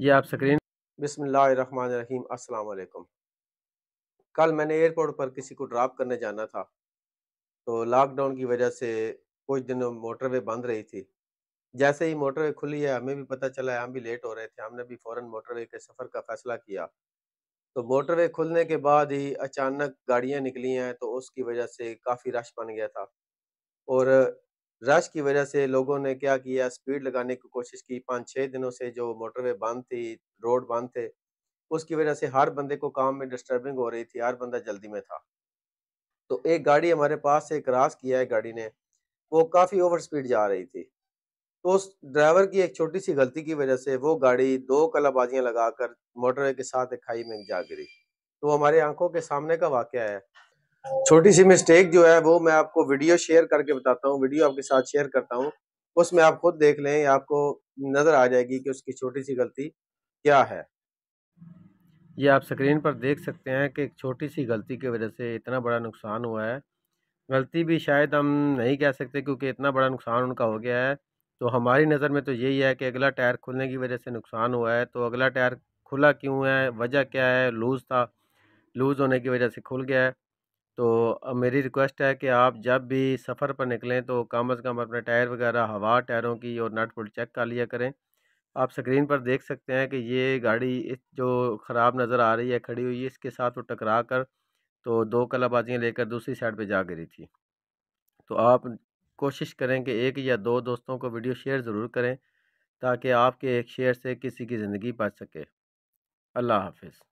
یہ آپ سکرین بسم اللہ الرحمن الرحیم۔ السلام علیکم۔ کل میں نے ایئرپورٹ پر کسی کو ڈراپ کرنے جانا تھا، تو لاک ڈاؤن کی وجہ سے کچھ دنوں موٹر وے بند رہی تھی۔ جیسے ہی موٹر وے کھلی ہے ہمیں بھی پتہ چلا ہے، ہم بھی لیٹ ہو رہے تھے، ہم نے بھی فوراً موٹر وے کے سفر کا فیصلہ کیا۔ تو موٹر وے کھلنے کے بعد ہی اچانک گاڑیاں نکلی ہیں، تو اس کی وجہ سے کافی رش بن گیا تھا، اور رش کی وجہ سے لوگوں نے کیا کیا، سپیڈ لگانے کی کوشش کی۔ 5-6 دنوں سے جو موٹر وے بند تھی، روڈ بند تھے، اس کی وجہ سے ہر بندے کو کام میں ڈسٹربنگ ہو رہی تھی، ہر بندہ جلدی میں تھا۔ تو ایک گاڑی ہمارے پاس سے کراس کیا ہے گاڑی نے، وہ کافی اوور سپیڈ جا رہی تھی، تو اس ڈرائیور کی ایک چھوٹی سی غلطی کی وجہ سے وہ گاڑی 2 کلا بازیاں لگا کر موٹر وے کے ساتھ ایک کھائی میں جا گری۔ تو ہمارے آنکھوں کے سامنے کا واقعہ ہے۔ چھوٹی سی مسٹیک جو ہے وہ میں آپ کو ویڈیو شیئر کر کے بتاتا ہوں، ویڈیو آپ کے ساتھ شیئر کرتا ہوں، اس میں آپ خود دیکھ لیں، آپ کو نظر آ جائے گی کہ اس کی چھوٹی سی غلطی کیا ہے۔ یہ آپ سکرین پر دیکھ سکتے ہیں کہ ایک چھوٹی سی غلطی کی وجہ سے اتنا بڑا نقصان ہوا ہے۔ غلطی بھی شاید ہم نہیں کہہ سکتے کیونکہ اتنا بڑا نقصان ان کا ہو گیا ہے۔ تو ہماری نظر میں تو یہی ہے کہ اگلا ٹائر کھلنے کی وجہ سے نقصان ہوا ہے۔ تو اگلا ٹائر کھلا کیوں ہے، وجہ کیا ہے؟ لوز تھا، لوز ہونے کی وجہ سے کھل گیا ہے۔ تو اب میری ریکویسٹ ہے کہ آپ جب بھی سفر پر نکلیں تو کم از کم اپنے ٹائر وغیرہ، ہوا ٹائروں کی اور نٹ بولٹ چیک کر لیا کریں۔ آپ سکرین پر دیکھ سکتے ہیں کہ یہ گاڑی جو خراب نظر آ رہی ہے کھڑی ہوئی ہے، اس کے ساتھ وہ ٹکرا کر تو 2 کلا بازیاں لے کر دوسری سائڈ پہ جا گری تھی۔ تو آپ کوشش کریں کہ ایک یا 2 دوستوں کو ویڈیو شیئر ضرور کریں تاکہ آپ کے ایک شیئر سے کسی کی زندگی بچ سکے۔ اللہ حافظ۔